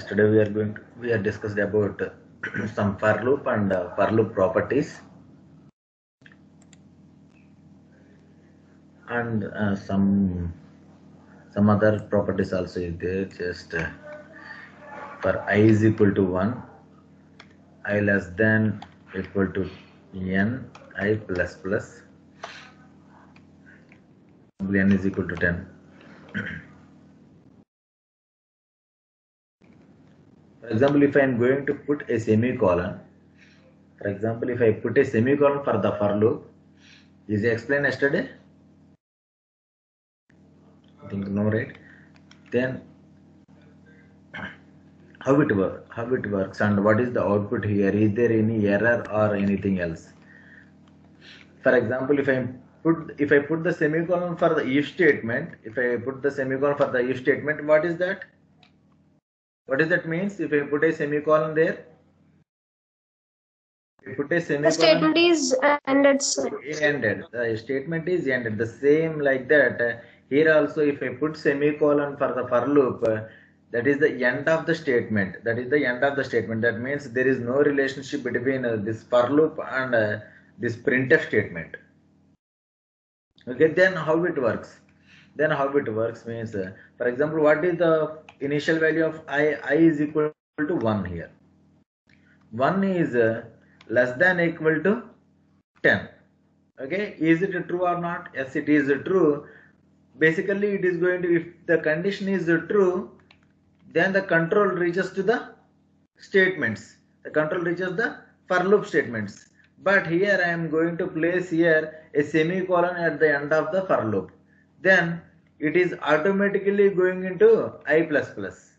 Yesterday we are discussed about some for loop and for loop properties, and some other properties also is there. Just for I is equal to 1, I less than equal to n, I plus plus, n is equal to 10. For example, if I am going to put a semicolon, for example, if I put a semicolon for the for loop, is it explained yesterday? I think no, right? Then how it works, and what is the output here? Is there any error or anything else? For example, if I put the semicolon for the if statement, what is that? What does that means? If I put a semicolon there, the statement is ended, sir. Ended. The statement is ended. The same like that. Here also, if I put semicolon for the for loop, that is the end of the statement. That means there is no relationship between this for loop and this printf statement. Okay, then how it works? Means, for example, what is the initial value of I? I is equal to 1 here. 1 is less than equal to 10. Okay, is it true or not? Yes, it is true. Basically, it is going to, if the condition is true, then the control reaches to the statements. The control reaches the for loop statements. But here I am going to place here a semicolon at the end of the for loop. Then it is automatically going into I plus plus.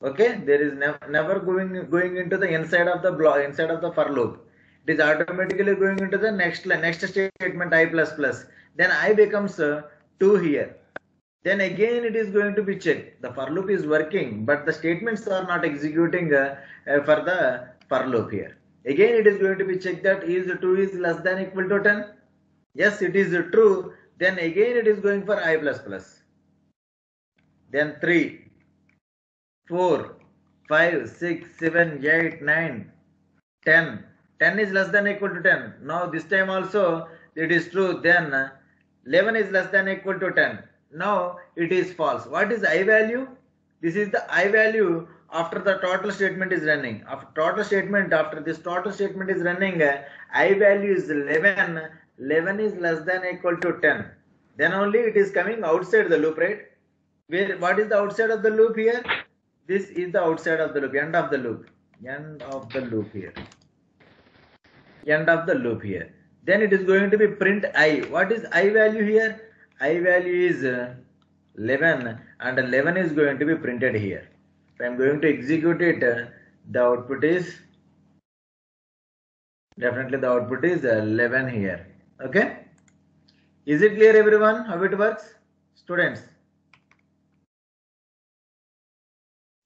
Okay, there is never going into the inside of the block, inside of the for loop. It is automatically going into the next statement I plus plus. Then I becomes 2 here. Then again it is going to be checked. The for loop is working, but the statements are not executing for the for loop here. Again it is going to be checked that is 2 is less than equal to 10. Yes, it is true. Then again it is going for I plus plus. Then 3, 4, 5, 6, 7, 8, 9, 10. 10 is less than equal to 10. Now this time also it is true. Then 11 is less than equal to 10. Now it is false. What is I value? This is the I value after the total statement is running. After this total statement is running, I value is 11. 11 is less than equal to 10. Then only it is coming outside the loop, right? What is the outside of the loop here? This is the outside of the loop, end of the loop here. Then it is going to be print I. What is I value here? I value is 11, and 11 is going to be printed here. If I am going to execute it, the output is definitely 11 here. Okay? Is it clear, everyone, how it works? Students,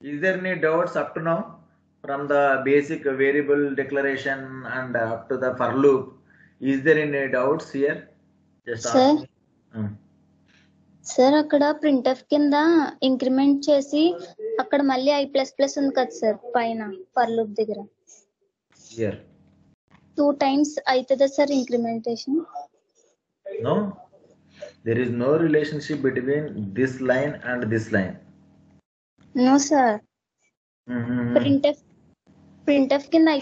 is there any doubts up to now from the basic variable declaration and up to the for loop? Is there any doubts here? Just ask me. Sir అక్కడ printf కింద increment చేసి అక్కడ మళ్ళీ I++ ఉంది కదా sir పైన for loop దగ్గర. Here 2 times అవుతుందా sir incrementation? No, there is no relationship between this line and this line. No sir. Printf కింద I++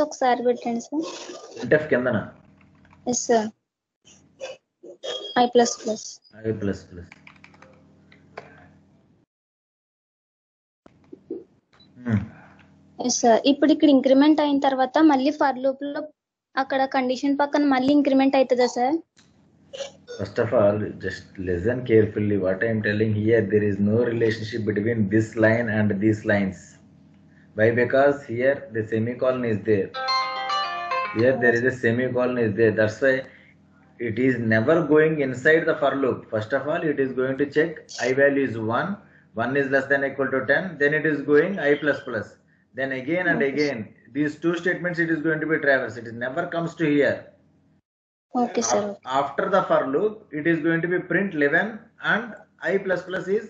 ఒకసారి పెట్టండి sir. printf కిందనా? Yes sir. I++. Yes sir. ఇప్పుడు ఇక్కడ ఇంక్రిమెంట్ అయిన తర్వాత మళ్ళీ ఫర్ లూప్ లో అక్కడ కండిషన్ పక్కన మళ్ళీ ఇంక్రిమెంట్ అవుతుందా sir? First of all, just listen carefully what I am telling here. There is no relationship between this line and these lines. Why? Because here the semicolon is there. Here there is a semicolon is there. That's why it is never going inside the for loop. First of all, it is going to check I value is 1. 1 is less than equal to 10. Then it is going I plus plus. Then again and again, these two statements it is going to be traversed. It never comes to here. Okay, sir. After the for loop, it is going to be print 11 and I plus plus is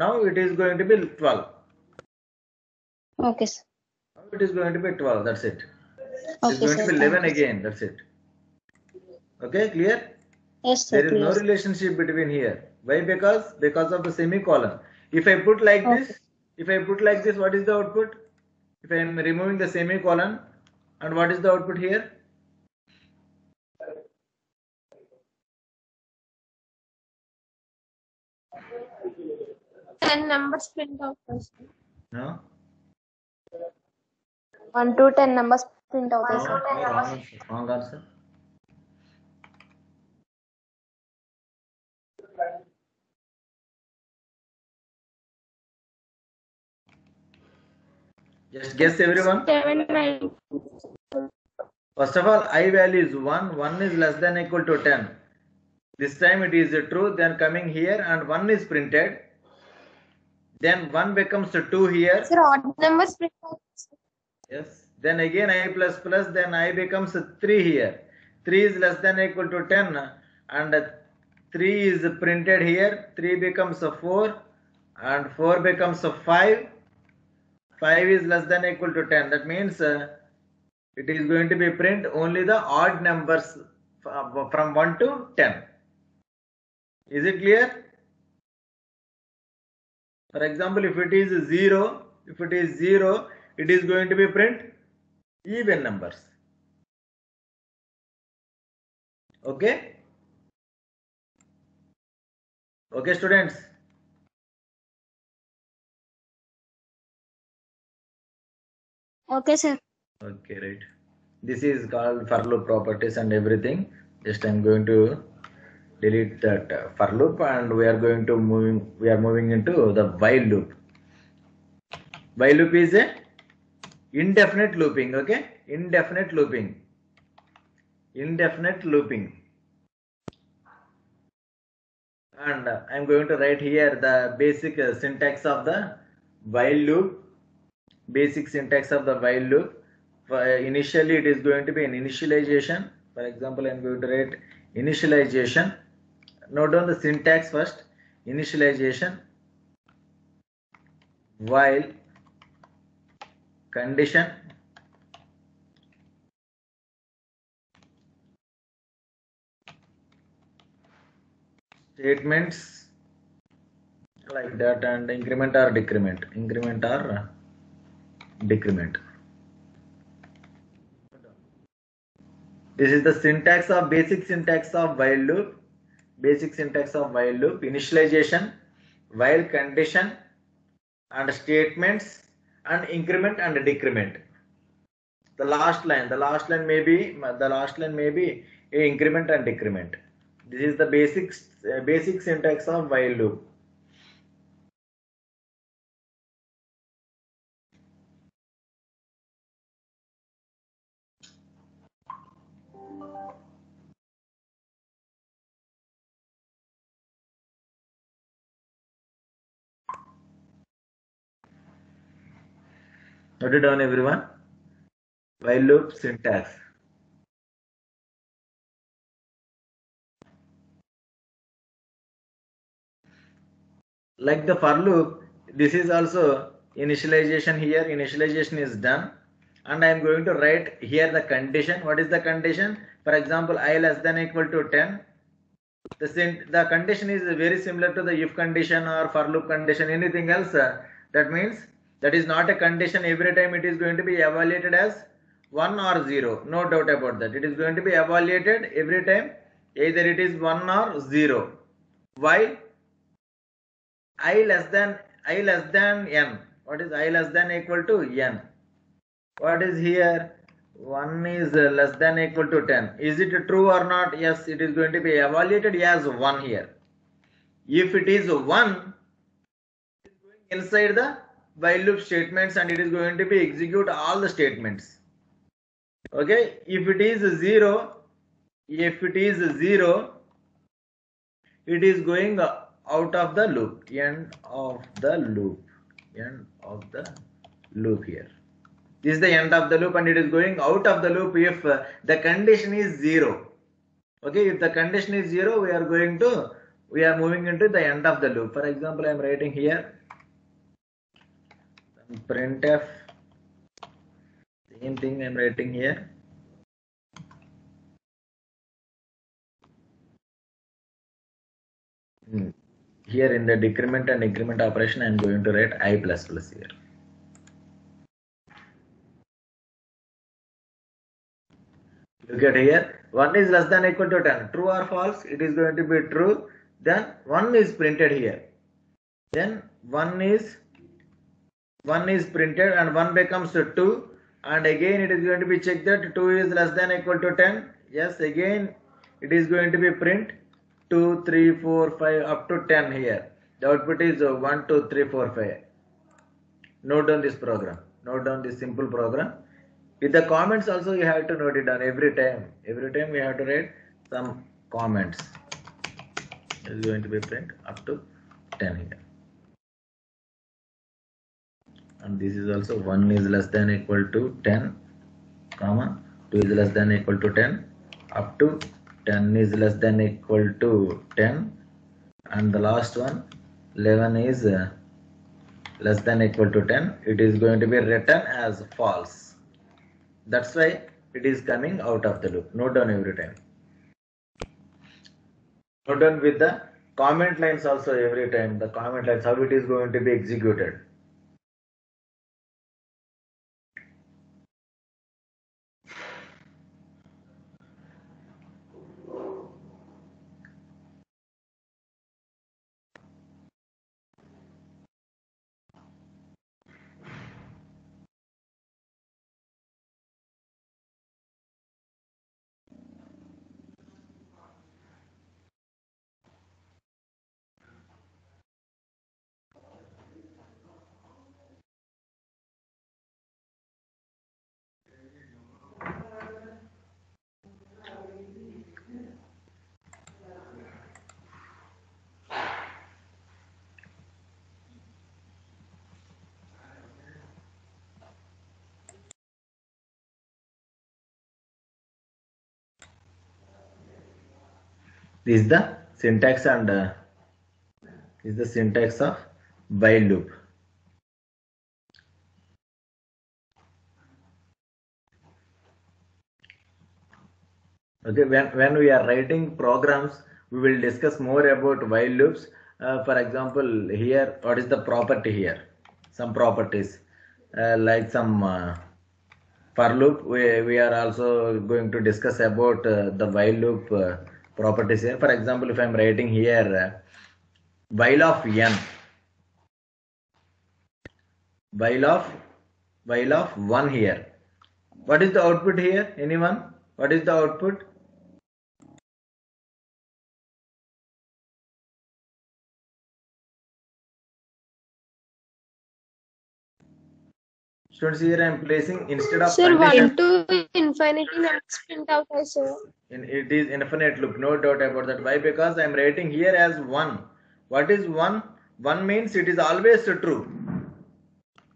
now it is going to be 12. Okay, sir. Now it is going to be 12. That's it. It is Okay, going sir. to be Thank 11 you. again. That's it. Okay, clear? Yes, sir. There is no Clear. relationship between here. Why? Because of the semicolon. If I put like Okay. this, what is the output? If I am removing the semicolon, and what is the output here? Ten numbers print out. No? 1 to 10 numbers print out. No, wrong answer. Just guess everyone. 7, 9. First of all, I value is 1. 1 is less than equal to 10. This time it is true. Then coming here and 1 is printed. Then 1 becomes 2 here. Sir, odd numbers print out. Yes. Then again I plus plus. Then I becomes 3 here. 3 is less than equal to 10. And 3 is printed here. 3 becomes 4. And 4 becomes 5. 5 is less than equal to 10. That means it is going to be print only the odd numbers from 1 to 10. Is it clear? For example, if it is 0, it is going to be print even numbers. Okay? Okay, students? Okay, sir. Okay, right. This is called for loop properties and everything. Just I'm going to delete that for loop, and we are moving into the while loop. While loop is a indefinite looping. Okay, indefinite looping. And I'm going to write here the basic syntax of the while loop. Basic syntax of the while loop. Initially it is going to be an initialization. For example, I'm going to write initialization. Note down the syntax first. Initialization, while condition, statements like that, and increment or decrement. This is the syntax of basic syntax of while loop. Initialization, while condition, and statements, and increment and decrement. The last line may be a increment and decrement. This is the basic syntax of while loop. Note it down, everyone. While loop syntax. Like the for loop, this is also initialization here. Initialization is done, and I am going to write here the condition. What is the condition? For example, I less than equal to 10. The condition is very similar to the if condition or for loop condition. Anything else? That means that is not a condition. Every time it is going to be evaluated as 1 or 0. No doubt about that. It is going to be evaluated every time. Either it is 1 or 0. While I less than n. What is I less than equal to n? What is here? 1 is less than equal to 10. Is it true or not? Yes, it is going to be evaluated as 1 here. If it is 1, it is going inside the while loop statements, and it is going to be execute all the statements. Okay. If it is 0, it is going out of the loop. End of the loop here. This is the end of the loop, and it is going out of the loop if the condition is 0. Okay, if the condition is 0, we are moving into the end of the loop. For example, I am writing here printf Same thing I'm writing here. Here in the decrement and increment operation, I'm going to write I plus plus here. Look at here, 1 is less than or equal to 10. True or false? It is going to be true. Then 1 is printed here. Then 1 is printed and 1 becomes 2. And again it is going to be checked that 2 is less than or equal to 10. Yes, again it is going to be print 2, 3, 4, 5 up to 10 here. The output is 1, 2, 3, 4, 5. Note down this program. Note down this simple program. With the comments also you have to note it down every time. Every time we have to write some comments. It is going to be print up to 10 here. And this is also 1 is less than or equal to 10, comma 2 is less than or equal to 10, up to 10 is less than or equal to 10, and the last one 11 is less than or equal to 10. It is going to be written as false. That's why it is coming out of the loop. Note down every time. Note down with the comment lines also every time. The comment lines, how it is going to be executed. This is the syntax and is the syntax of while loop. Okay, when we are writing programs, we will discuss more about while loops. For example, here, what is the property here? Some properties like some for loop. We are also going to discuss about the while loop properties here. For example, if I am writing here while of n, while of 1 here. What is the output here? Anyone? What is the output? Students, here I am placing instead of Sir, condition. 1 to infinity numbers print out, I say. It is infinite loop, no doubt about that. Why? Because I am writing here as 1. What is 1? 1 means it is always true.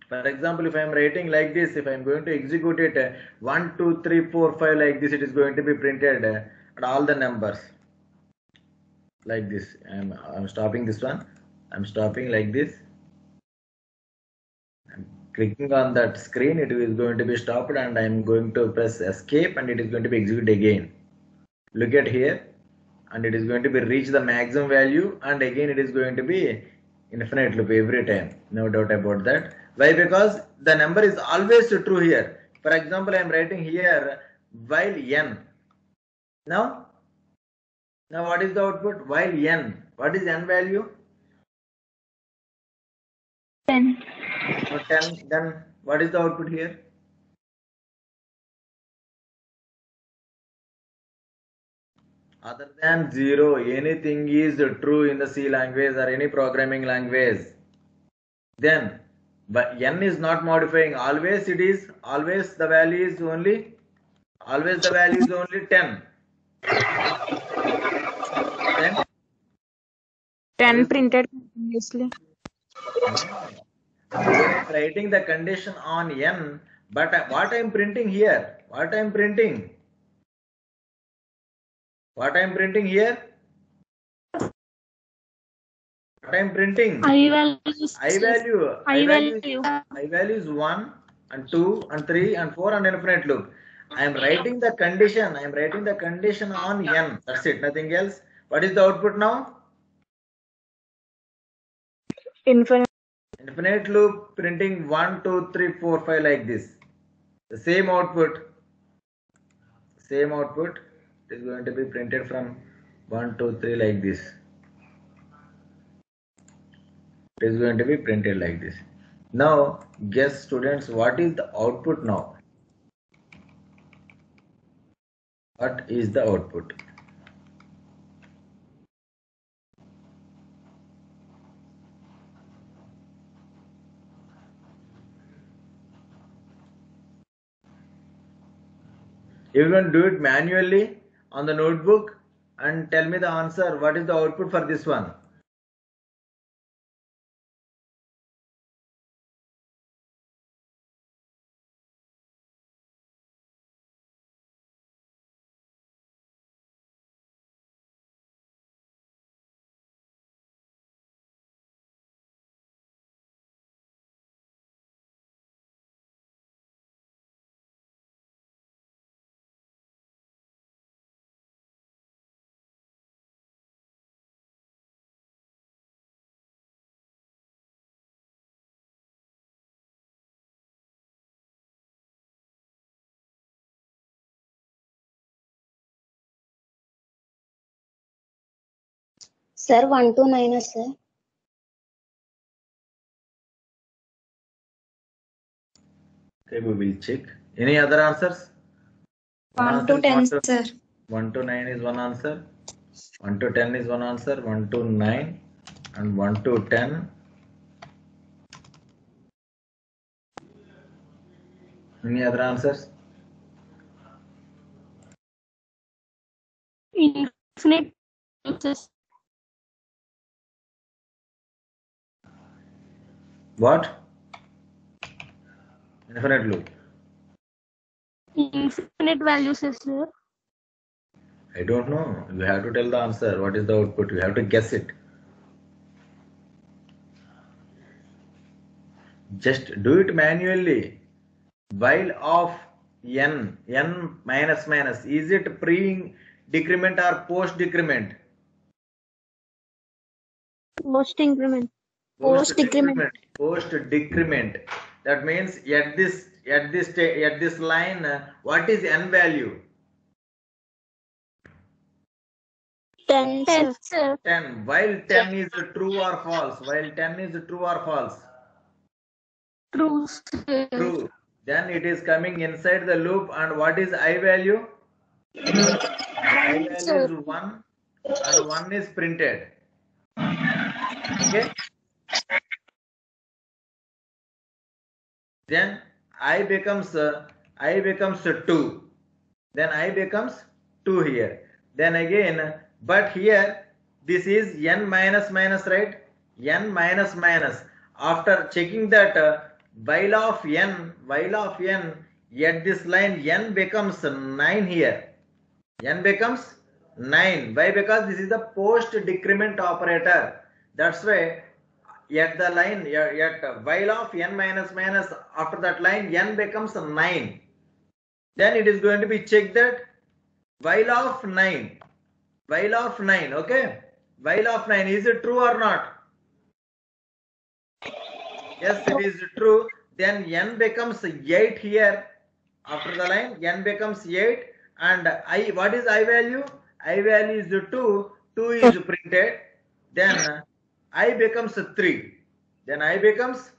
For example, if I am writing like this, if I am going to execute it 1, 2, 3, 4, 5 like this, it is going to be printed at all the numbers like this. I'm stopping this one. I'm stopping like this. I'm clicking on that screen. It is going to be stopped, and I'm going to press escape, and it is going to be executed again. Look at here, and it is going to be reach the maximum value, and again it is going to be infinite loop every time. No doubt about that. Why? Because the number is always true here. For example, I am writing here while n. Now what is the output? While n. What is n value? 10. So 10. Then what is the output here? Other than 0, anything is true in the C language or any programming language. Then, but n is not modifying. Always it is. Always the value is only. Always the value is only 10. 10 printed continuously. Writing the condition on n, but what I am printing here? What I am printing? What I am printing here? What I am printing? I value. I value. I value. I value is 1. and 2 and 3 and 4 and infinite loop. I am writing the condition. I am writing the condition on n. That's it. Nothing else. What is the output now? Infinite. Infinite loop printing 1, 2, 3, 4, 5 like this. The same output. Same output is going to be printed from 1, 2, 3 like this. It is going to be printed like this. Now guess students, what is the output now? What is the output? You can do it manually on the notebook and tell me the answer. What is the output for this one? Sir, 1 to 9, sir. Okay, we will check. Any other answers? 1 to 10, sir. 1 to 9 is one answer. 1 to 10 is one answer. 1 to 9 and 1 to 10. Any other answers? Infinite. What? Infinite loop. Infinite values, sir. I don't know. You have to tell the answer. What is the output? You have to guess it. Just do it manually. While of n minus minus, is it pre-decrement or post-decrement? Post increment. Post-decrement. Post-decrement. That means at this line, what is n value? 10, sir. 10. While 10 is true or false? While 10 is true or false? True, sir. True. Then it is coming inside the loop, and what is I value? I value is 1 and 1 is printed. Okay. Then I becomes 2. Then I becomes 2 here. Then again, but here this is n minus minus, right? N minus minus. After checking that while of n at this line n becomes 9 here. N becomes 9. Why? Because this is the post decrement operator. That's why at the line at while of n minus minus, after that line n becomes 9. Then it is going to be checked that while of 9, okay, while of 9, is it true or not? Yes, it is true. Then n becomes 8 here. After the line n becomes 8, and I, what is I value? I value is 2. 2 is printed. Then I becomes 3. Then I becomes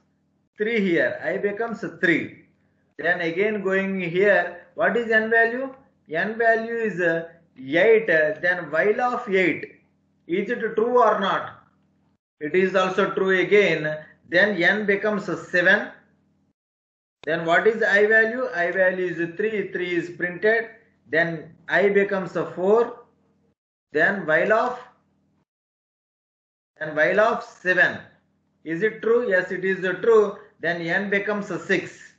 3 here. I becomes 3. Then again going here, what is n value? N value is 8. Then while of 8, is it true or not? It is also true again. Then n becomes 7. Then what is I value? I value is 3. 3 is printed. Then I becomes 4. Then while of 7. Is it true? Yes, it is true. Then n becomes 6.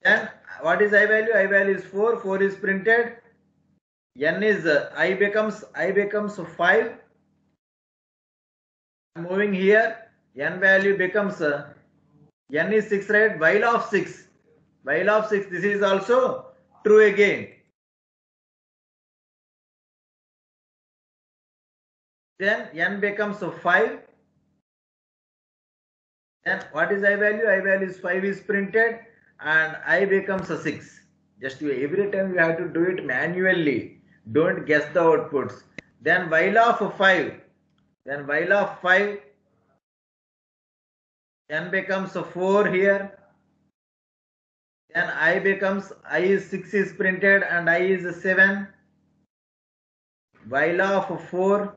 Then what is I value? I value is 4. 4 is printed. N is I becomes 5. Moving here, n value becomes n is 6, right? While of 6, this is also true again. Then n becomes 5. Then what is I value? I value is 5 is printed and I becomes 6. Just every time you have to do it manually. Don't guess the outputs. Then while of 5. Then while of 5, n becomes 4 here. Then I becomes, I is 6 is printed and I is 7. While of 4,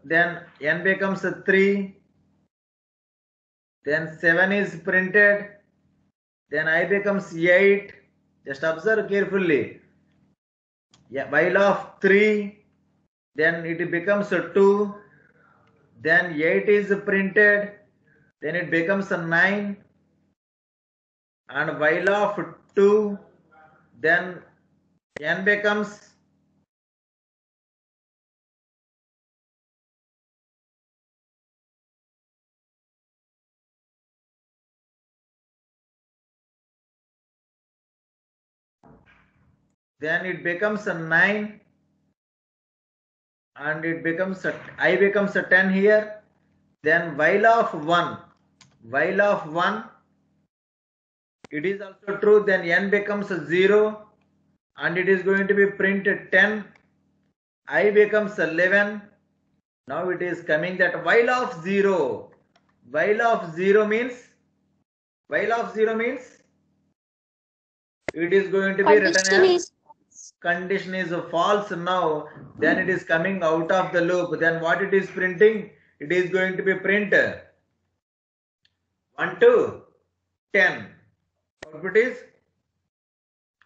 then n becomes 3. Then 7 is printed. Then I becomes 8. Just observe carefully. Yeah, while of 3, then it becomes 2. Then 8 is printed. Then it becomes 9. And while of 2, then n becomes then it becomes a 9 and it becomes I becomes a 10 here. Then while of 1, it is also true. Then n becomes a 0 and it is going to be printed 10. I becomes 11. Now it is coming that while of 0 means it is going to be written as condition is false now. Then it is coming out of the loop. Then what it is printing? It is going to be print 1 to 10. Output is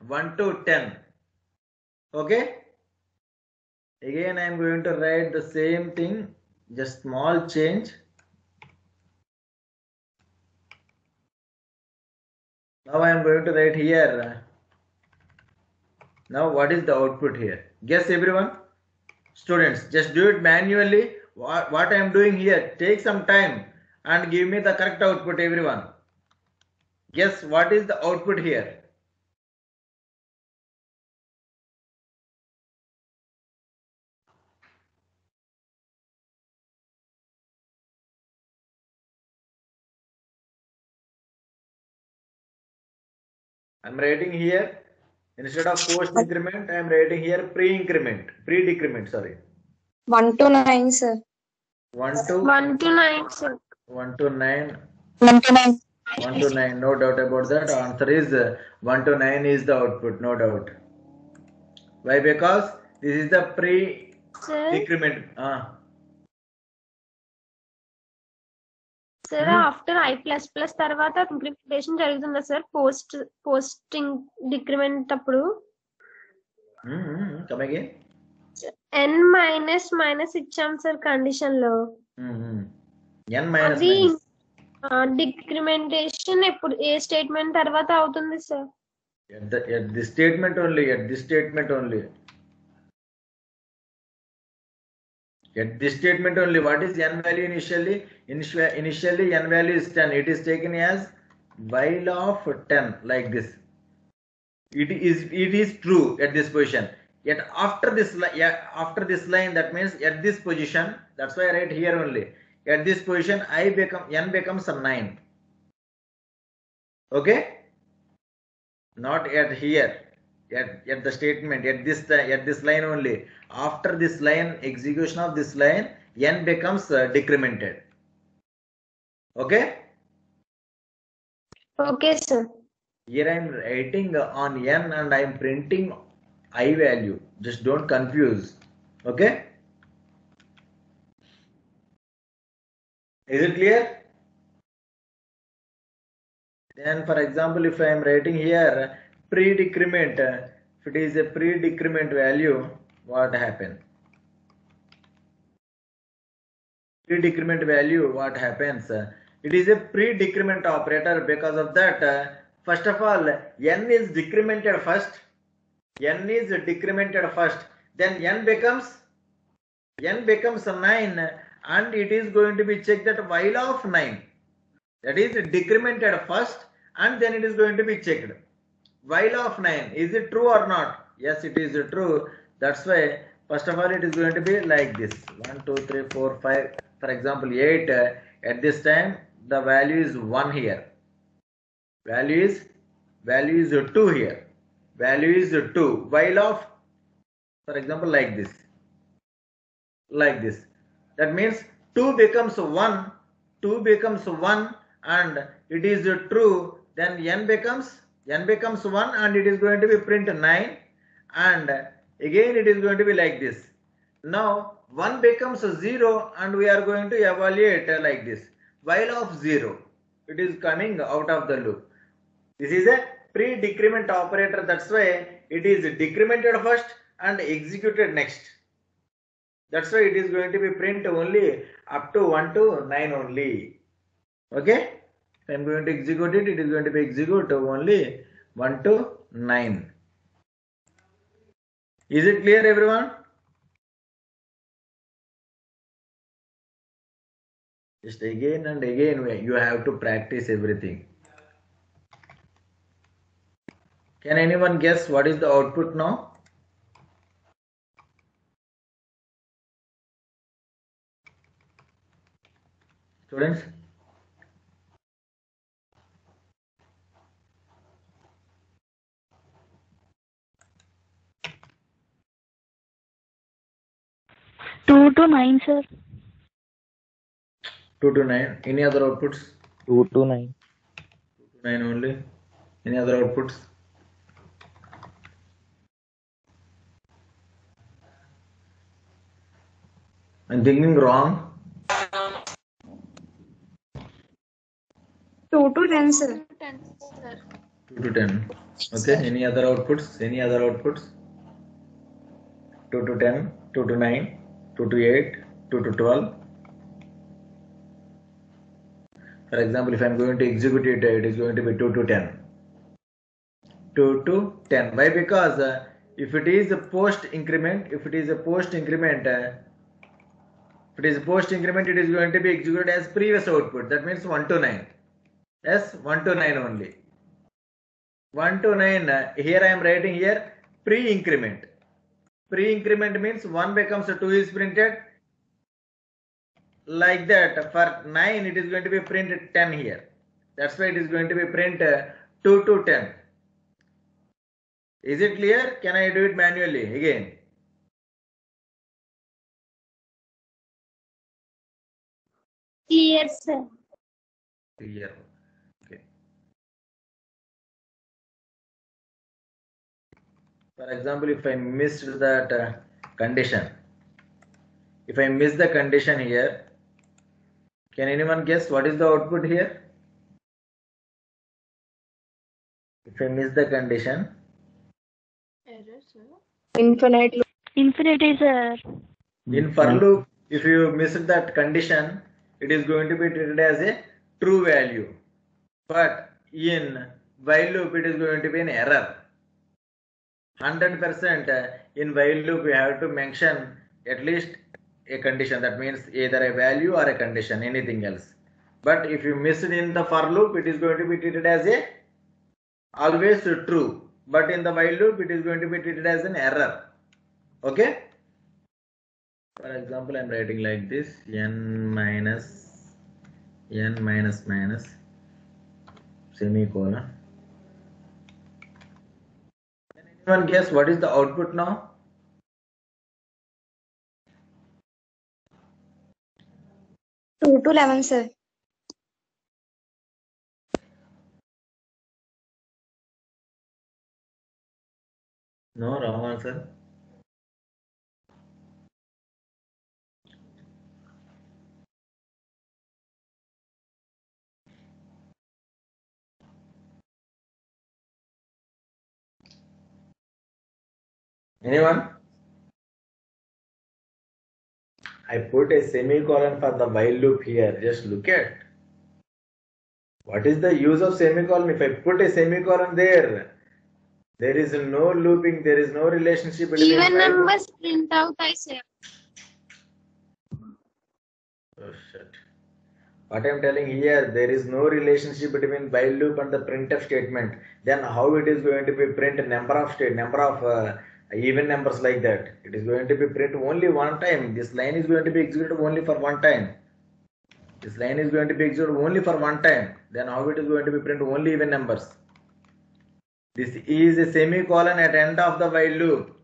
1 to 10. Okay. Again I am going to write the same thing, just small change. Now I am going to write here. Now what is the output here? Guess everyone? Students, just do it manually. What I am doing here, take some time and give me the correct output, everyone. Guess what is the output here? I am writing here, instead of post increment, I am writing here pre-decrement, sorry. 1 to 9, sir. 1 to 1 to 9, sir. 1 to 9. 1 to 9. 1 to 9, no doubt about that. Answer is 1 to 9 is the output, no doubt. Why? Because this is the pre-decrement. Sir, after I++ తర్వాత implementation జరుగుతుందా sir posting decrement అప్పుడు Come again. n minus ఇచ్చాం sir condition లో N minus అది minus. డిక్రిమెంటేషన్ ఎప్పుడు ఏ statement తర్వాత అవుతుంది sir At this statement only. At this statement only. What is n value initially? Initially n value is 10. It is taken as while of 10 like this. It is true at this position. Yet after this line, that means at this position. That's why I write here only. At this position, n becomes a 9. Okay? Not at here. At the statement, at this line only. After this line, execution of this line, n becomes decremented. Okay? Okay sir Here I am writing on n and I am printing I value. Just don't confuse. Okay? Is it clear? Then for example, if I am writing here pre-decrement, if it is a pre-decrement value, what happens? Pre-decrement value, what happens? It is a pre-decrement operator. Because of that, first of all, n is decremented first. Then n becomes 9 and it is going to be checked that while of 9. That is decremented first and then it is going to be checked. While of 9, is it true or not? Yes, it is true. That's why first of all it is going to be like this. 1, 2, 3, 4, 5. For example, 8 at this time the value is 1 here. Value is 2 here. Value is 2. While of, for example, like this. Like this. That means 2 becomes 1. 2 becomes 1 and it is true. Then n becomes 1 and it is going to be print 9 and again it is going to be like this. Now 1 becomes 0 and we are going to evaluate like this. While of 0, it is coming out of the loop. This is a pre-decrement operator. That's why it is decremented first and executed next. That's why it is going to be print only up to 1 to 9 only. Okay? If I am going to execute it, it is going to be execute only 1 to 9. Is it clear, everyone? Just again and again you have to practice everything. Can anyone guess what is the output now? Students? Two to 9, sir. 2 to 9. Any other outputs? 2 to 9. 2 to 9 only. Any other outputs? I'm thinking wrong. 2 to 10, sir. 2 to 10. Okay. Any other outputs? 2 to 10, 2 to 9, 2 to 8, 2 to 12. For example, if I am going to execute it, it is going to be 2 to 10. 2 to 10. Why? Because if it is a post increment, it is going to be executed as previous output. That means 1 to 9. Yes, 1 to 9 only. 1 to 9. Here I am writing here pre-increment. Pre-increment means 1 becomes 2 is printed. Like that, for 9 it is going to be printed 10 here. That's why it is going to be print 2 to 10. Is it clear? Can I do it manually again? Clear, sir. Clear. Okay. For example, if I missed that condition, if I miss the condition here, can anyone guess what is the output here? If I miss the condition, Infinite loop. Infinity, sir. in for loop, if you miss that condition, it is going to be treated as a true value. But in while loop, it is going to be an error. 100% in while loop, we have to mention at least a condition. That means either a value or a condition, anything else. But if you miss it in the for loop, it is going to be treated as a always true. But in the while loop, it is going to be treated as an error. Okay? For example, I am writing like this: n minus semicolon. Can anyone guess what is the output now? Two to 11, sir. No, wrong answer. Anyone? I put a semicolon for the while loop here. Just look at. What is the use of semicolon? If I put a semicolon there, there is no looping, there is no relationship between Even while loop. numbers print out, I say. Oh shit. What I am telling here, there is no relationship between while loop and the printf statement. Then how it is going to be print number of even numbers like that? It is going to be print only one time. This line is going to be executed only for one time. This line is going to be executed only for one time. Then how it is going to be print only even numbers? This is a semicolon at end of the while loop.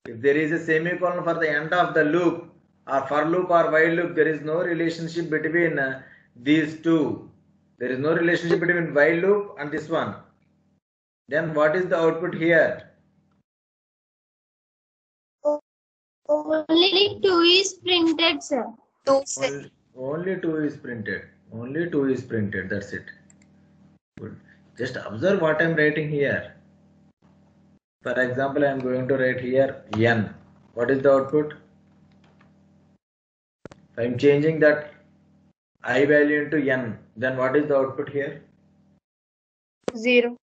If there is a semicolon for the end of the loop or for loop or while loop, there is no relationship between these two. There is no relationship between while loop and this one. Then what is the output here? Only 2 is printed, sir. Only 2 is printed. Only 2 is printed. That's it. Good. Just observe what I am writing here. For example, I am going to write here n. What is the output? If I am changing that I value into n, then what is the output here? 0.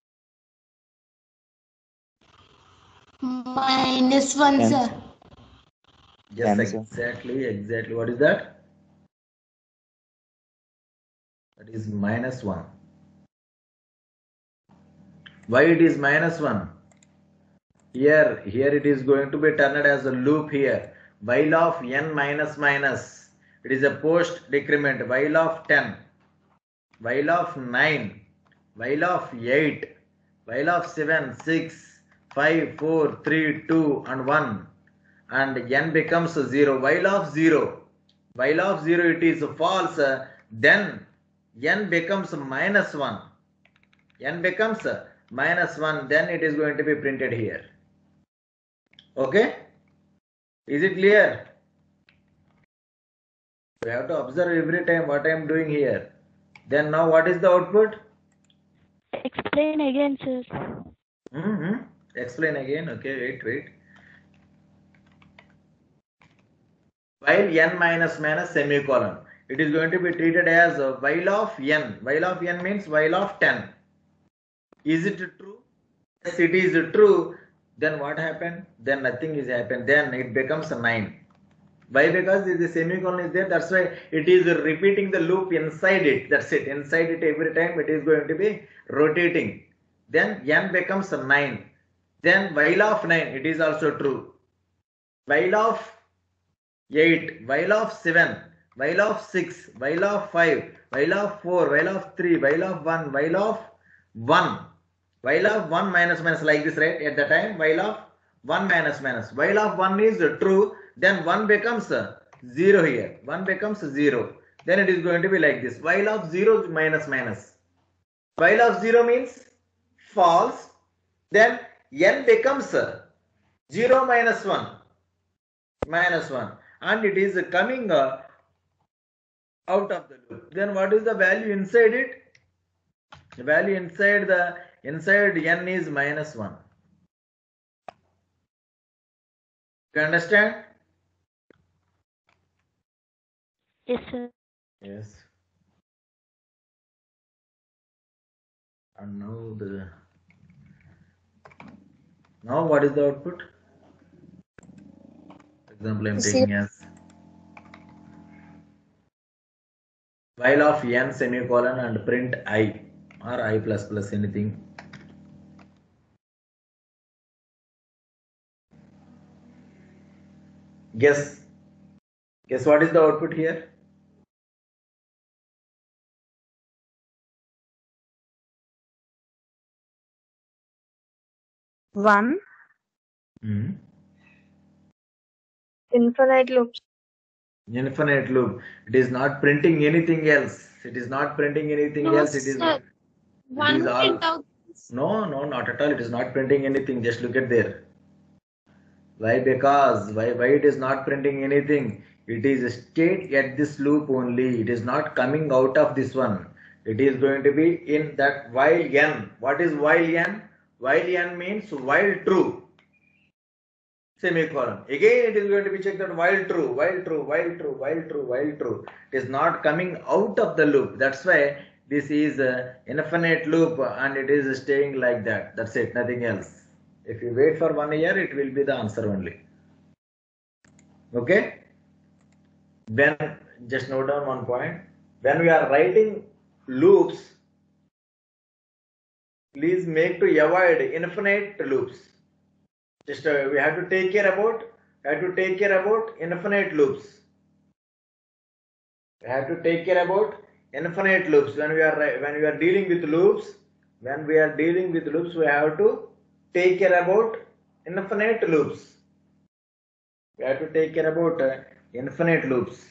-1, sir. Yes, Answer. exactly. What is that? That is -1. Why it is -1? Here it is going to be turned as a loop here. While of n minus minus. It is a post decrement. While of 10. While of 9. While of 8. While of 7, 6, 5, 4, 3, 2 and 1. And n becomes 0. While of 0. While of 0 it is false. Then n becomes -1. N becomes -1. Then it is going to be printed here. Okay? Is it clear? We have to observe every time what I am doing here. Then now what is the output? Explain again, sir. Explain again. Okay, wait. While n minus minus semicolon. It is going to be treated as while of n. While of n means while of 10. Is it true? Yes, it is true. Then what happened? Then nothing is happened. Then it becomes 9. Why? Because the semicolon is there. That's why it is repeating the loop inside it. That's it. Inside it every time it is going to be rotating. Then n becomes 9. Then while of 9, it is also true. While of 8, while of 7, while of 6, while of 5, while of 4, while of 3, while of 1, while of 1. While of 1 minus minus like this, right? At the time, while of 1 minus minus. While of 1 is true, then 1 becomes 0 here. 1 becomes 0. Then it is going to be like this. While of 0 minus minus. While of 0 means false. Then n becomes 0 minus 1. Minus 1. And it is coming out of the loop. Then what is the value inside it? The value inside n is -1. You understand? Yes, sir. Yes. And now what is the output? For example, I am taking as while of n semicolon and print I or I plus plus anything. Guess what is the output here? One. Infinite loops. Infinite loop. It is not printing anything else. It is not printing anything else. It is. Sir. One print out. No, not at all. It is not printing anything. Just look at there. Why? Because why it is not printing anything? It is stayed at this loop only. It is not coming out of this one. It is going to be in that while n. What is while n? While n means while true. Semicolon. Again, it is going to be checked that while true, while true, while true, while true, while true. It is not coming out of the loop. That's why this is an infinite loop and it is staying like that. That's it, nothing else. If you wait for 1 year, it will be the answer only. Okay? When just note down one point. When we are writing loops, please make to avoid infinite loops. Just we have to take care about infinite loops. We have to take care about infinite loops when we are dealing with loops. When we are dealing with loops, we have to take care about infinite loops. We have to take care about infinite loops.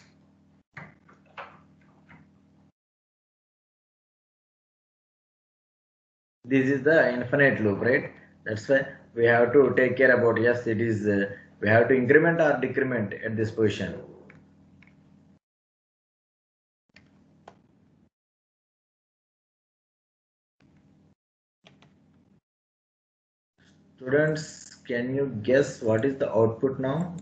This is the infinite loop, right? That's why we have to take care about, yes, it is, we have to increment or decrement at this position. Students, can you guess what is the output now?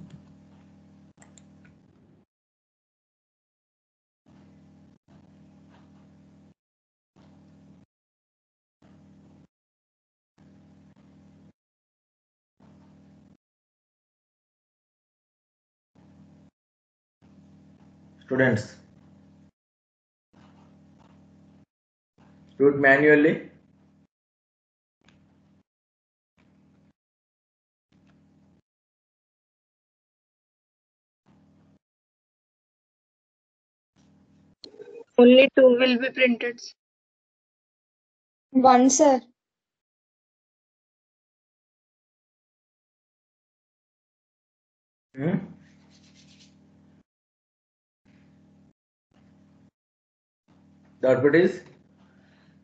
Students, do it manually. Only 2 will be printed. 1, sir. The output is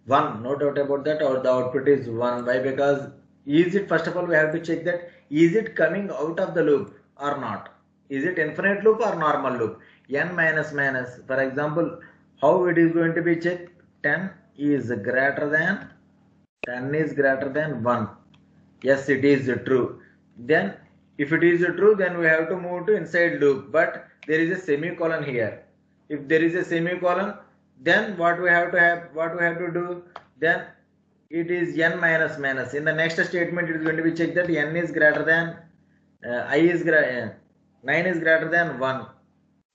1, no doubt about that, or the output is 1. Why? Because is it, first of all, we have to check that is it coming out of the loop or not? Is it infinite loop or normal loop? N minus minus, for example, how it is going to be checked? 10 is greater than 1. Yes, it is true. Then if it is true, then we have to move to inside loop, but there is a semicolon here. If there is a semicolon, then what we have to do, then it is n minus minus. In the next statement, it is going to be checked that n is greater than 9 is greater than 1.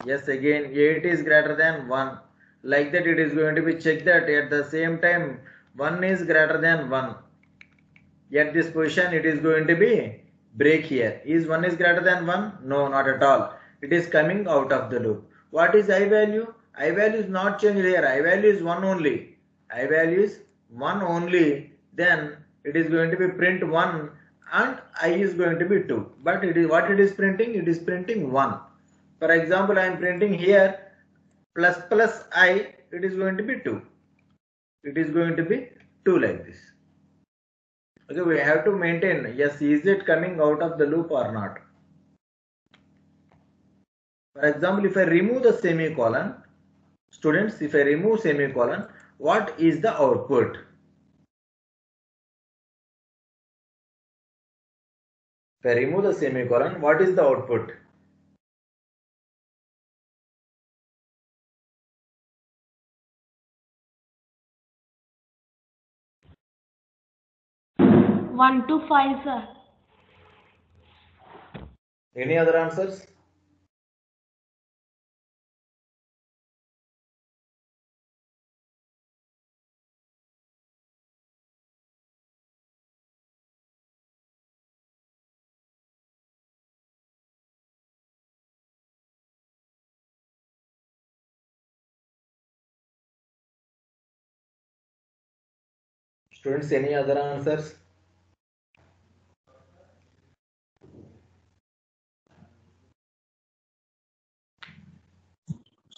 Yes, again 8 is greater than 1. Like that, it is going to be checked that at the same time 1 is greater than 1. At this position, it is going to be break here. Is 1 is greater than 1? No, not at all. It is coming out of the loop. What is I value? I value is not changed here. I value is 1 only. I value is 1 only. Then it is going to be print 1 and I is going to be 2. But it is what it is printing? It is printing 1. For example, I am printing here plus I. It is going to be 2. It is going to be 2 like this. Okay, we have to maintain, yes, is it coming out of the loop or not? For example, if I remove the semicolon, students, if I remove semicolon, what is the output? If I remove the semicolon, what is the output? One to five, sir. Any other answers? Students, any other answers?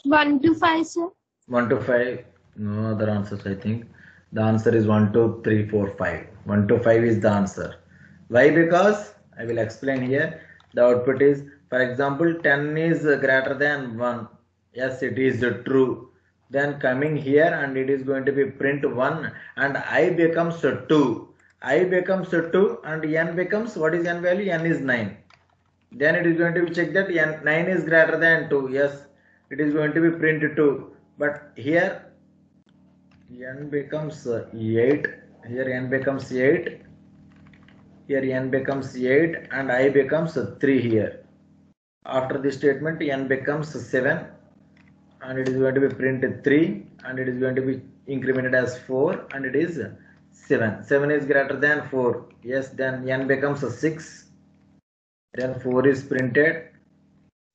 One to five, sir. 1 to 5, no other answers, I think. The answer is 1, 2, 3, 4, 5. 1 to 5 is the answer. Why? Because I will explain here. The output is, for example, 10 is greater than 1. Yes, it is true. Then coming here and it is going to be print 1 and I becomes 2. I becomes 2 and n becomes, what is n value? N is 9. Then it is going to be checked that 9 is greater than 2. Yes, it is going to be print 2. But here n becomes 8. Here n becomes 8. Here n becomes 8 and I becomes 3 here. After this statement, n becomes 7. and it is going to be print 3, and it is going to be incremented as 4, and it is 7. 7 is greater than 4. Yes, then n becomes a 6. Then 4 is printed.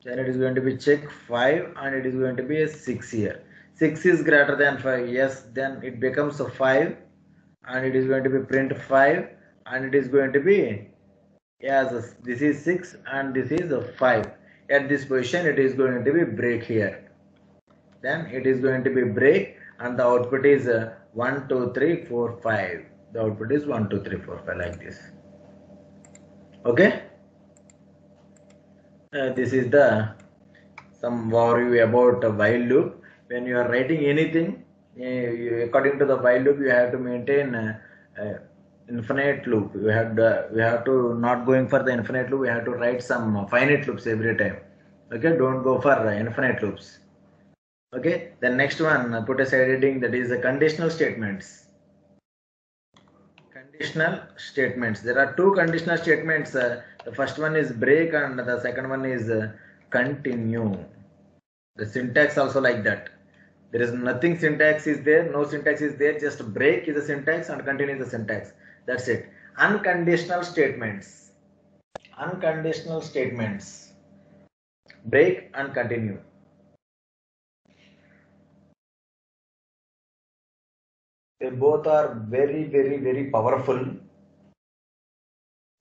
Then it is going to be check 5, and it is going to be a 6 here. 6 is greater than 5. Yes, then it becomes a 5, and it is going to be print 5, and it is going to be, yes, this is 6 and this is a 5. At this position it is going to be break here. Then it is going to be break, and the output is 1 2 3 4 5. The output is 1 2 3 4 5 like this. Okay. This is the some overview about a while loop. When you are writing anything, according to the while loop, you have to maintain infinite loop. We have to not going for the infinite loop. We have to write some finite loops every time. Okay, don't go for infinite loops. Okay, the next one, put aside heading, that is the conditional statements. Conditional statements. There are two conditional statements. The first one is break, and the second one is continue. The syntax also like that. There is nothing syntax is there, no syntax is there, just break is the syntax and continue is the syntax. That's it. Unconditional statements. Unconditional statements. Break and continue. They both are very, very, very powerful.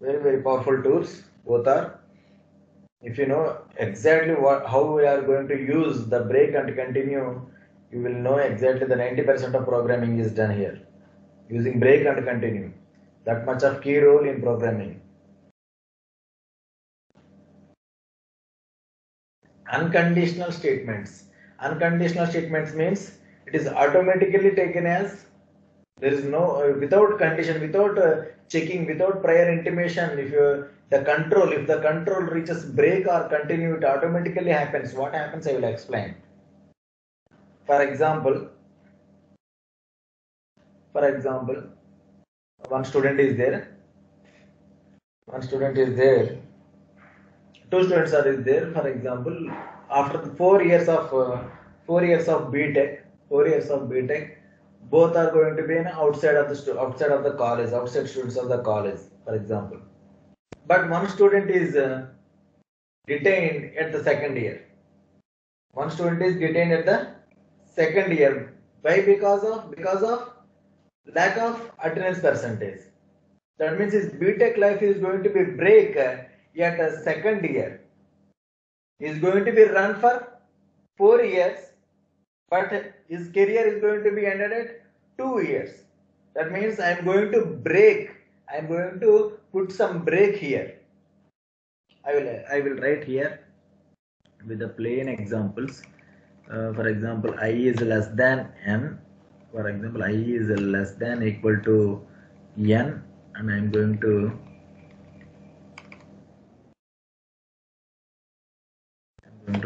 Very, very powerful tools. Both are. If you know exactly how we are going to use the break and continue, you will know exactly the 90% of programming is done here. Using break and continue. That much of key role in programming. Unconditional statements. Unconditional statements means it is automatically taken as, there is no without condition, without checking, without prior intimation. If the control reaches break or continue, it automatically happens. What happens, I will explain. For example, one student is there. Two students are there. For example, after 4 years of BTech, both are going to be outside of the college, outside students of the college, for example. But one student is detained at the second year. One student is detained at the second year. Why? Because of lack of attendance percentage. That means his BTech life is going to be break at a second year. He is going to be run for 4 years, but his career is going to be ended at 2 years. That means I am going to break. I am going to put some break here. I will write here with the plain examples. For example, I is less than n. For example, I is less than equal to n, and I am going to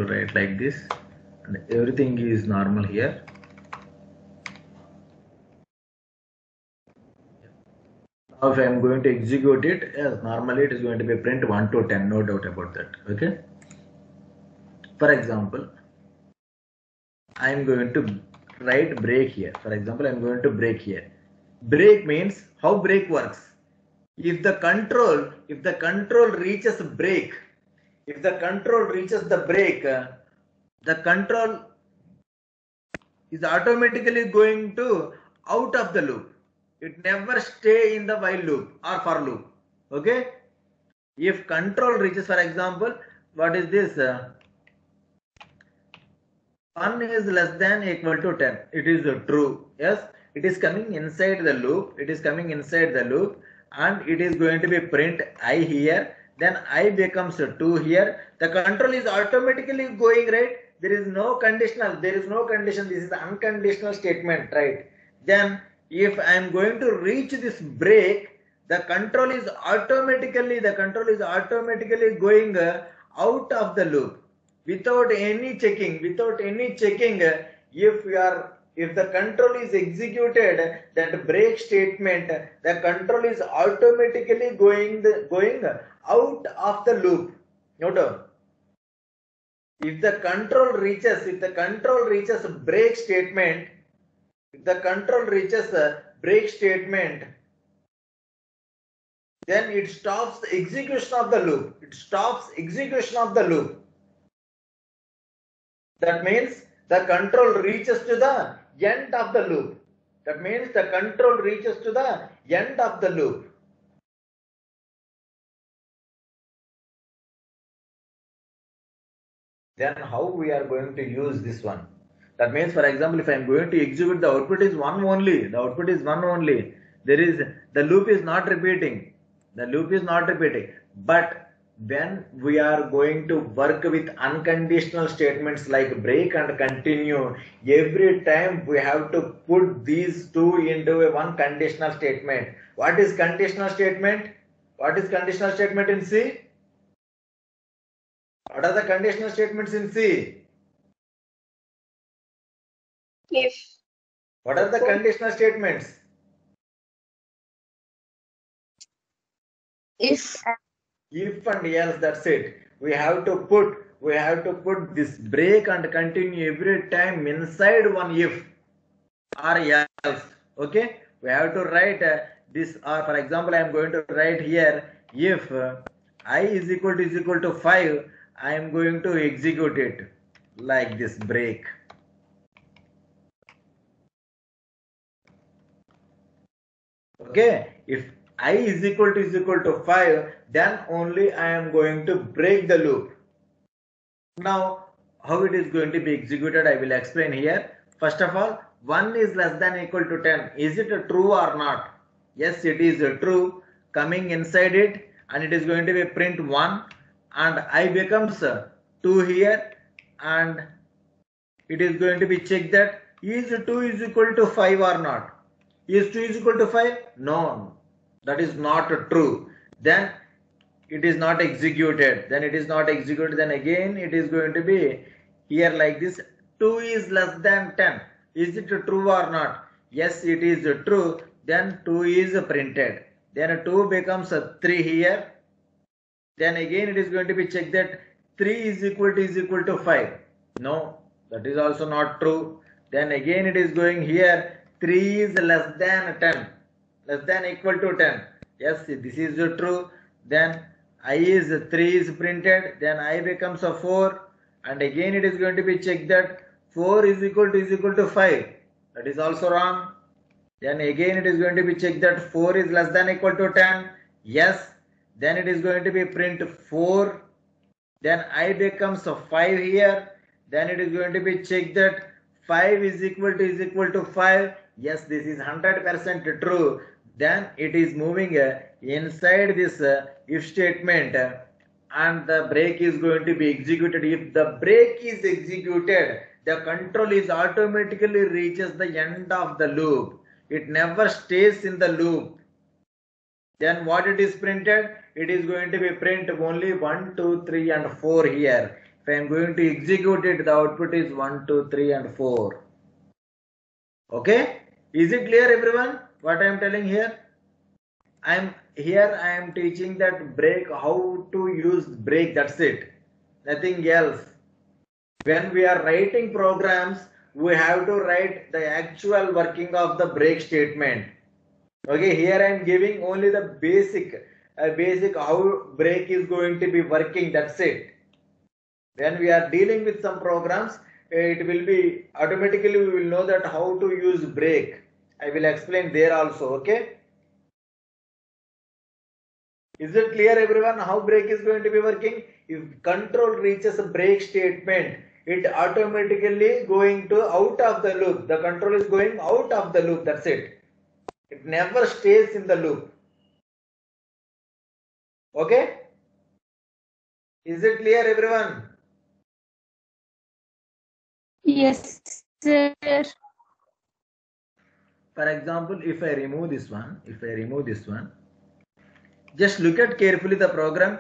write like this, and everything is normal here. Now if I am going to execute it, yes, normally it is going to be print 1 to 10, no doubt about that. Okay. For example, I am going to write break here. For example, I am going to break here. Break means how break works. If the control reaches break, the control is automatically going to out of the loop. It never stay in the while loop or for loop. Okay. If control reaches, for example, what is this? 1 is less than equal to 10. It is true. Yes, it is coming inside the loop. And it is going to be print I here. Then I becomes 2 here. The control is automatically going, right? There is no conditional. This is the unconditional statement, right? Then if I am going to reach this break, the control is automatically going out of the loop without any checking. If the control is executed, that break statement, the control is automatically going out of the loop. Note down. If the control reaches a break statement, if the control reaches a break statement, then it stops the execution of the loop. It stops execution of the loop. That means the control reaches to the end of the loop. That means the control reaches to the end of the loop. Then how we are going to use this one? That means, for example, if I am going to execute, the output is one only. The output is one only. The loop is not repeating. The loop is not repeating. But when we are going to work with unconditional statements like break and continue, every time we have to put these two into a one conditional statement. What is conditional statement? What is conditional statement in C? What are the conditional statements in C? If. What are the conditional statements? If. If and else, that's it. We have to put this break and continue every time inside one if or else. Okay? We have to write this, or for example, I am going to write here, if I is equal to 5, I am going to execute it like this break. Okay, if I is equal to 5, then only I am going to break the loop. Now, how it is going to be executed, I will explain here. First of all, 1 is less than equal to 10. Is it true or not? Yes, it is true. Coming inside it, and it is going to be print 1, and I becomes 2 here, and it is going to be checked that is 2 is equal to 5 or not. Is 2 is equal to 5? No, that is not true. Then it is not executed. Then again it is going to be here like this. 2 is less than 10. Is it true or not? Yes, it is true. Then 2 is printed. Then 2 becomes 3 here. Then again it is going to be checked that 3 is equal to 5. No, that is also not true. Then again it is going here, 3 is less than 10, less than equal to 10. Yes, this is true. Then I is 3 is printed. Then I becomes 4, and again it is going to be checked that 4 is equal to 5. That is also wrong. Then again it is going to be checked that 4 is less than equal to 10. Yes. Then it is going to be print 4. Then I becomes 5 here. Then it is going to be checked that 5 is equal to 5. Yes, this is 100% true. Then it is moving inside this if statement, and the break is going to be executed. If the break is executed, the control is automatically reaches the end of the loop. It never stays in the loop. Then what it is printed? It is going to be print only 1, 2, 3 and 4 here. If I am going to execute it, the output is 1, 2, 3 and 4. Okay? Is it clear everyone? What I am telling here? I am teaching that break, how to use break, that's it. Nothing else. When we are writing programs, we have to write the actual working of the break statement. Okay, here I am giving only the basic how break is going to be working, that's it. When we are dealing with some programs, it will be automatically we will know that how to use break. I will explain there also, okay? Is it clear everyone how break is going to be working? If control reaches a break statement, it automatically going to out of the loop. The control is going out of the loop, that's it. It never stays in the loop. Okay? Is it clear everyone? Yes, sir. For example, if I remove this one, just look at carefully the program.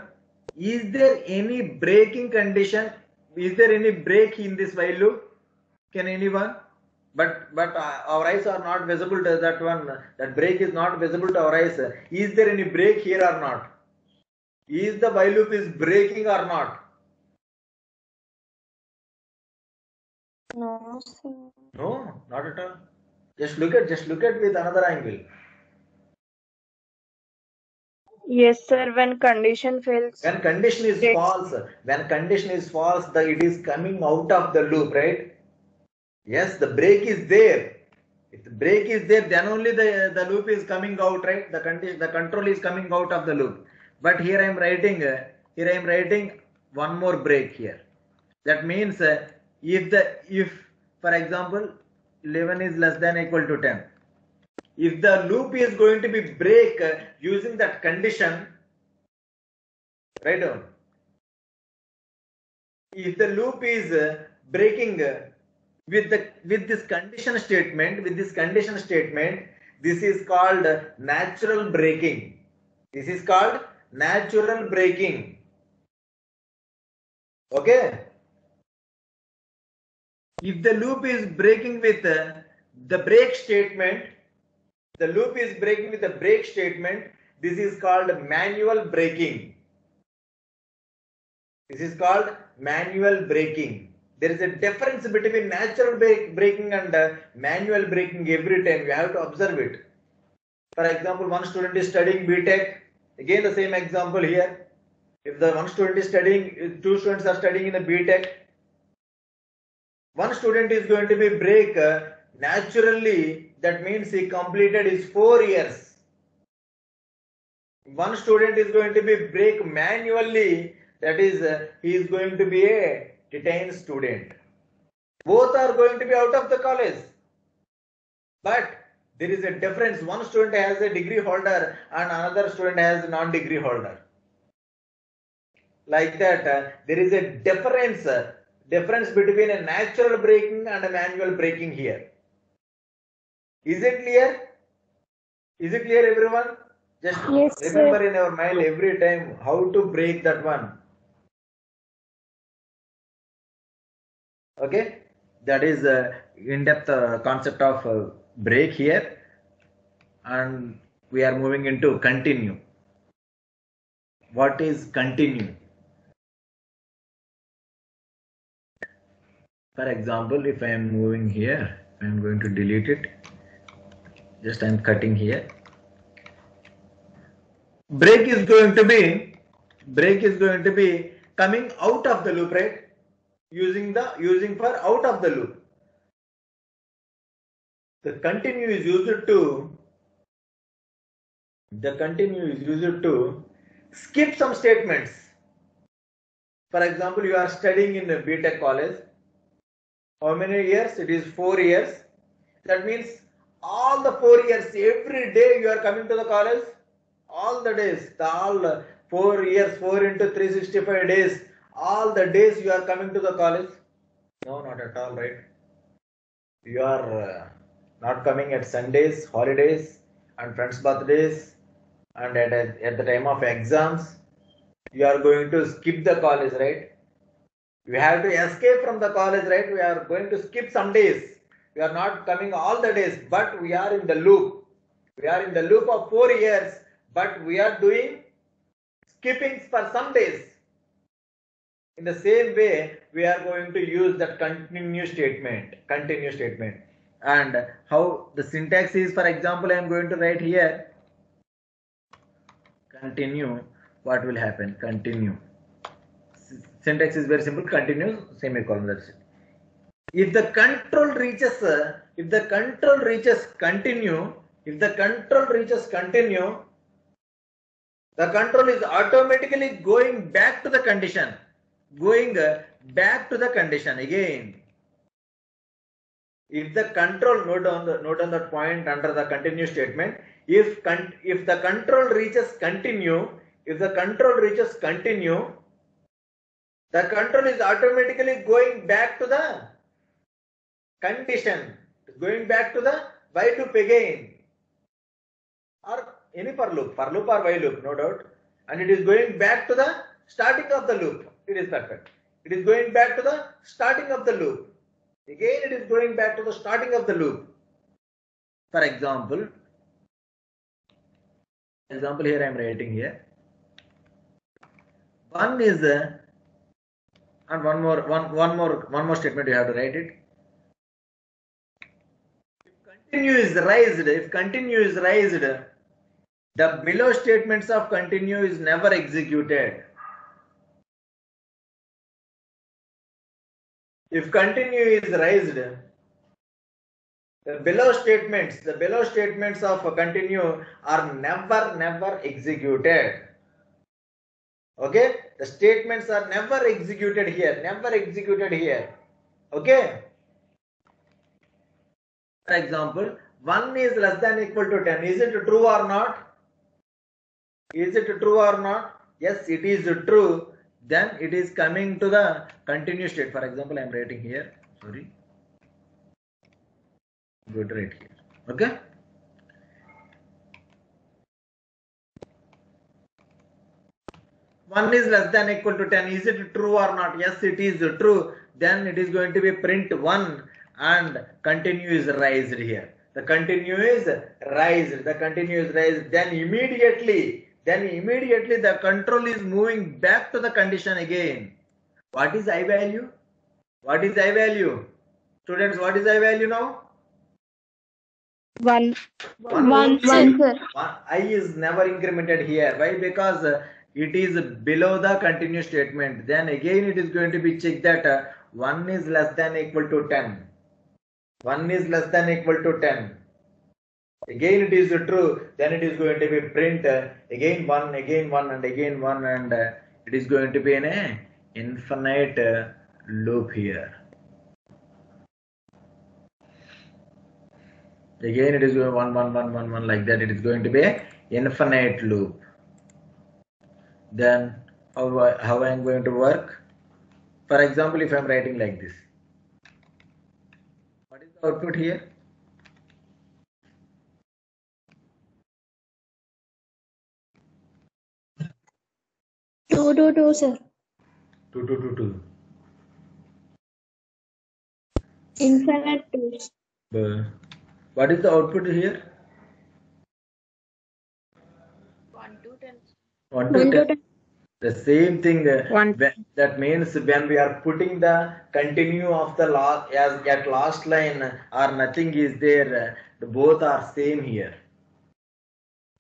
Is there any breaking condition? Is there any break in this while loop? Can anyone? But our eyes are not visible to that one. That break is not visible to our eyes. Is there any break here or not? Is the while loop is breaking or not? No, sir. No, not at all. Just look at with another angle. Yes, sir. When condition fails. When condition is false, it is coming out of the loop, right? Yes, the break is there. If the break is there, then only the loop is coming out, right? The control is coming out of the loop. But here I am writing one more break here. That means if for example 11 is less than or equal to 10, if the loop is going to be break using that condition, write down. If the loop is breaking with this condition statement, this is called natural breaking. This is called natural breaking. Okay. If the loop is breaking with the break statement, this is called manual braking. This is called manual braking. There is a difference between natural braking and manual braking every time. You have to observe it. For example, one student is studying BTech. Again, the same example here. If the one student is studying, two students are studying in a BTech. One student is going to be break naturally. That means he completed his 4 years. One student is going to be break manually. That is, he is going to be a detained student. Both are going to be out of the college. But there is a difference. One student has a degree holder and another student has a non-degree holder. Like that, there is a difference between a natural braking and a manual braking here. Is it clear? Is it clear, everyone? Just Yes, remember sir. in our mind every time how to break that one. Okay, that is in-depth concept of break here, and we are moving into continue. What is continue? For example, if I am moving here, I am going to delete it. Just I am cutting here. Break is going to be coming out of the loop, right? Using for out of the loop. The continue is used to skip some statements. For example, you are studying in a BTech college. How many years? It is 4 years. That means all the 4 years, every day you are coming to the college. All the days, all 4 years, 4 into 365 days, all the days you are coming to the college. No, not at all, right? You are not coming at Sundays, holidays, and friends' birthdays, and at the time of exams. You are going to skip the college, right? We have to escape from the college, right? We are going to skip some days. We are not coming all the days, but we are in the loop. We are in the loop of 4 years, but we are doing skippings for some days. In the same way, we are going to use that continue statement. And how the syntax is, for example, I am going to write here continue. What will happen? Continue. Syntax is very simple. Continue, semicolon. That's it. If the control reaches continue, the control is automatically going back to the condition. Again. If the control, note on that point under the continue statement. If the control reaches continue, the control is automatically going back to the condition, going back to the while loop again, or any for loop or while loop, no doubt, and it is going back to the starting of the loop. It is perfect. It is going back to the starting of the loop. Again, it is going back to the starting of the loop. For example, here I am writing here. One is and one more statement you have to write it. continue is raised, the below statements of continue is never executed. If continue is raised, the below statements of continue are never executed. Okay, the statements are never executed here. Okay, for example, 1 is less than equal to 10. Is it true or not? Yes, it is true. Then it is coming to the continue state. For example, I am writing here. Sorry. Good, right here. Okay. One is less than equal to 10. Is it true or not? Yes, it is true. Then it is going to be print 1 and continue is raised here. The continue is raised. Then immediately the control is moving back to the condition again. What is I value? Students, what is I value now? 1. One, sir. I is never incremented here. Why? Because it is below the continue statement. Then again it is going to be checked that 1 is less than equal to 10. Again it is true. Then it is going to be print again 1, and again 1, and it is going to be in a infinite loop here. Again it is going 1, 1 like that. It is going to be an infinite loop. Then how I am going to work? For example, if I am writing like this, what is the output here? 2, 2, 2, sir. 2, 2, 2, 2. Infinite 2. What is the output here? 1 to 10. 1 to 10. The same thing. One. That means when we are putting the continue of the last as at last line or nothing is there, both are same here.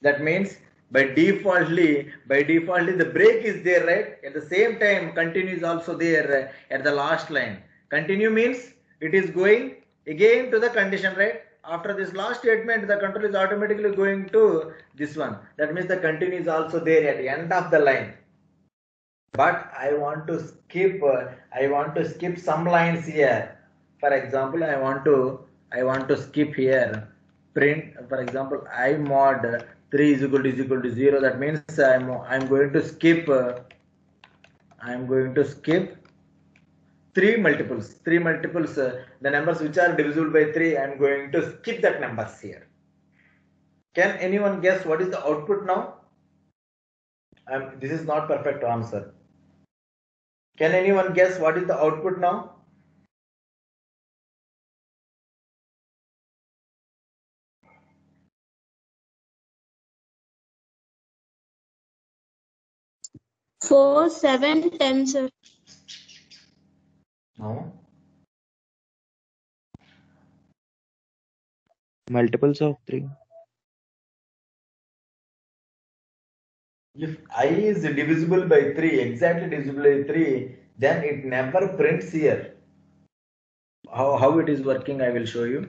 That means by defaultly the break is there, right? At the same time, continue is also there at the last line. Continue means it is going again to the condition, right? After this last statement, the control is automatically going to this one. That means the continue is also there at the end of the line. But I want to skip some lines here. For example, I want to skip here. Print, for example, I mod 3 is equal to 0. That means I'm going to skip 3 multiples. The numbers which are divisible by 3, I'm going to skip that numbers here. Can anyone guess what is the output now? This is not perfect answer. Can anyone guess what is the output now? Four, 7, 10, sir. No. Multiples of 3. If I is divisible by 3, exactly divisible by 3, then it never prints here. How it is working, I will show you.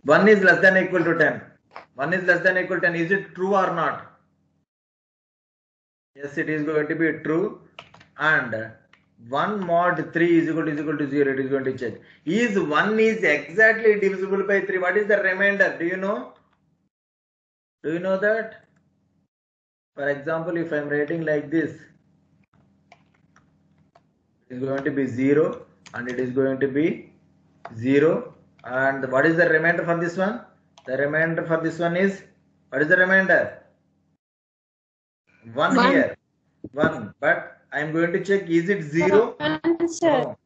1 is less than equal to 10. 1 is less than equal to 10. Is it true or not? Yes, it is going to be true. And 1 mod 3 is equal to 0. It is going to check. Is 1 is exactly divisible by 3. What is the remainder? Do you know? Do you know that? For example, if I am writing like this, it is going to be 0 and it is going to be 0. And what is the remainder for this one? The remainder for this one is, what is the remainder? 1 here. 1. But I am going to check, is it 0? No.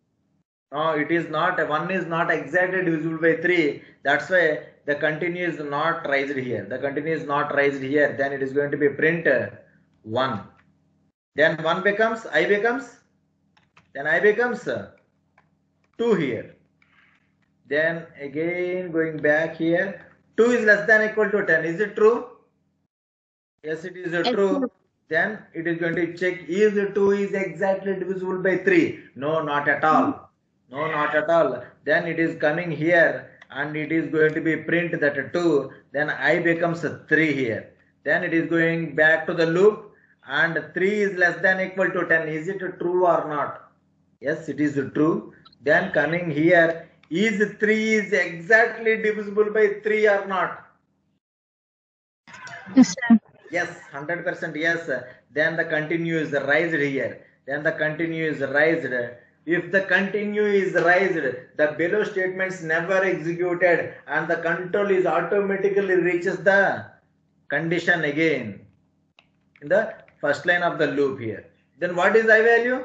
No, it is not. 1 is not exactly divisible by 3. That's why the continue is not raised here. The continue is not raised here. Then it is going to be print 1. Then 1 becomes, I becomes 2 here. Then again going back here, 2 is less than equal to 10. Is it true? Yes, it is true. Then it is going to check if the 2 is exactly divisible by 3. No, not at all. No, not at all. Then it is coming here and it is going to be print that 2. Then I becomes 3 here. Then it is going back to the loop and 3 is less than equal to 10. Is it true or not? Yes, it is true. Then coming here, is 3 is exactly divisible by 3 or not? Yes, sir. Yes, 100% yes. Then the continue is raised here. Then the continue is raised. If the continue is raised, the below statements never executed and the control is automatically reaches the condition again in the first line of the loop here. Then what is I value?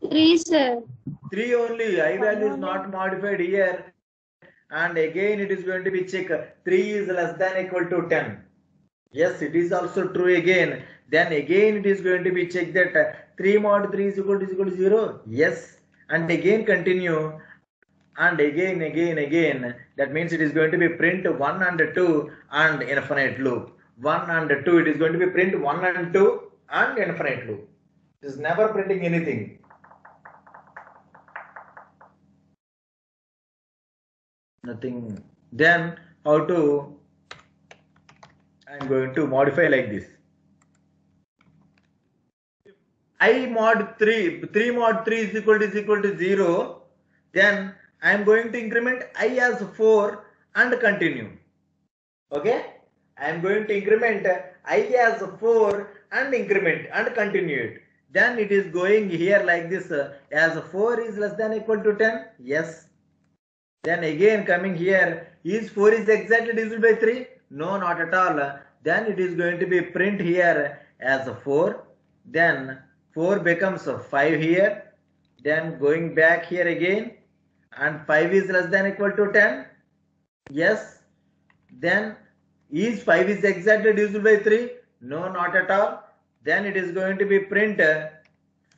3, sir. 3 only. I value is not modified here. And again it is going to be check 3 is less than equal to 10. Yes, it is also true again. Then again it is going to be check that 3 mod 3 is equal to 0. Yes. And again continue. And again. That means it is going to be print 1 and 2 and infinite loop. 1 and 2. It is going to be print 1 and 2 and infinite loop. It is never printing anything. Nothing. Then how to, I'm going to modify like this. I mod 3 mod 3 is equal to 0. Then I am going to increment I as 4 and continue. Okay. I am going to increment I as 4 and increment and continue it. Then it is going here like this. As 4 is less than equal to 10. Yes. Then again coming here, is 4 is exactly divisible by 3? No, not at all. Then it is going to be print here as 4. Then 4 becomes 5 here. Then going back here again. And 5 is less than equal to 10? Yes. Then is 5 is exactly divisible by 3? No, not at all. Then it is going to be print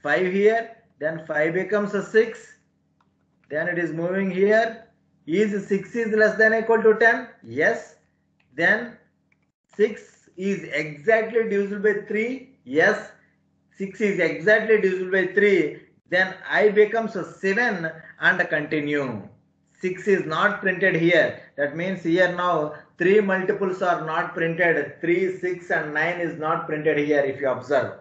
5 here. Then 5 becomes 6. Then it is moving here. Is 6 is less than equal to 10? Yes. Then 6 is exactly divisible by 3? Yes. 6 is exactly divisible by 3. Then I becomes 7 and continue. 6 is not printed here. That means here now 3 multiples are not printed. 3, 6 and 9 is not printed here if you observe.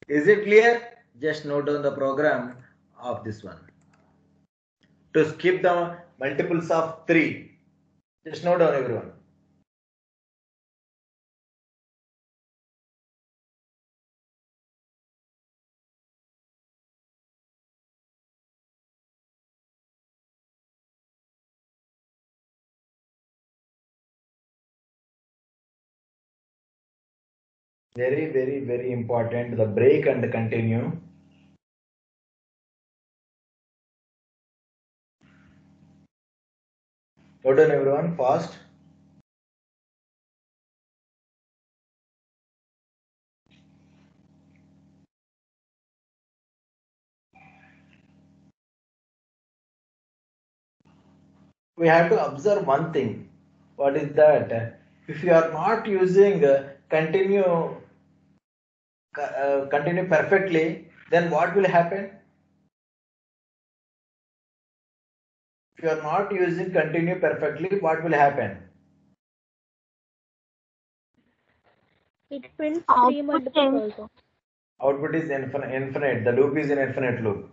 Is it clear? Just note down the program of this one. To skip the multiples of 3. Just note down everyone. Very important. The break and continue. Note down everyone fast. We have to observe one thing. What is that? If you are not using continue perfectly, then what will happen? If you are not using continue perfectly, what will happen? It prints 3 multiples also. Output is infinite. The loop is an infinite loop.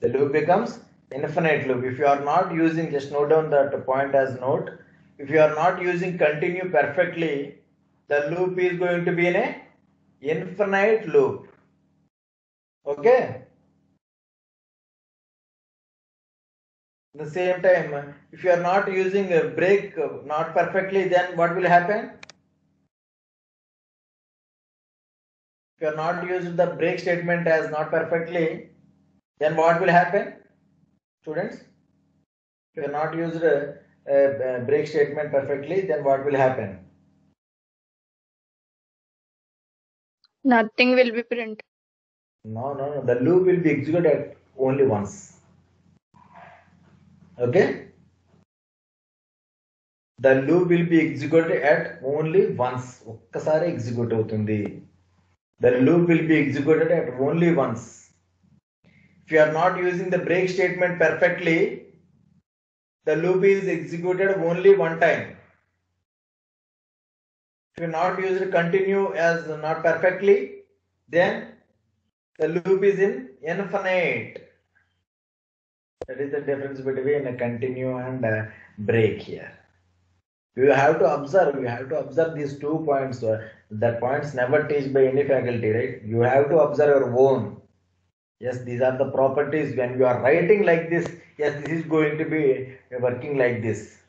The loop becomes infinite loop. If you are not using, just note down that point as note. If you are not using continue perfectly, the loop is going to be in a infinite loop. Okay. At the same time, if you are not using a break not perfectly, then what will happen? If you are not using the break statement as not perfectly, then what will happen, students? If you are not used a break statement perfectly, then what will happen? Nothing will be printed. No. The loop will be executed at only once. Okay? The loop will be executed at only once. ఒక్కసారి execute అవుతుంది. The loop will be executed at only once. If you are not using the break statement perfectly, the loop is executed only one time. If you not use it continue as not perfectly, then the loop is in infinite. That is the difference between a continue and a break here. You have to observe these 2 points. That points never teach by any faculty, right? You have to observe your own. Yes, these are the properties. When you are writing like this, yes, this is going to be working like this.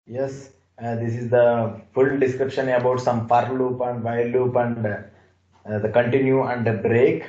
Yes, this is the full description about some for loop and while loop and the continue and the break.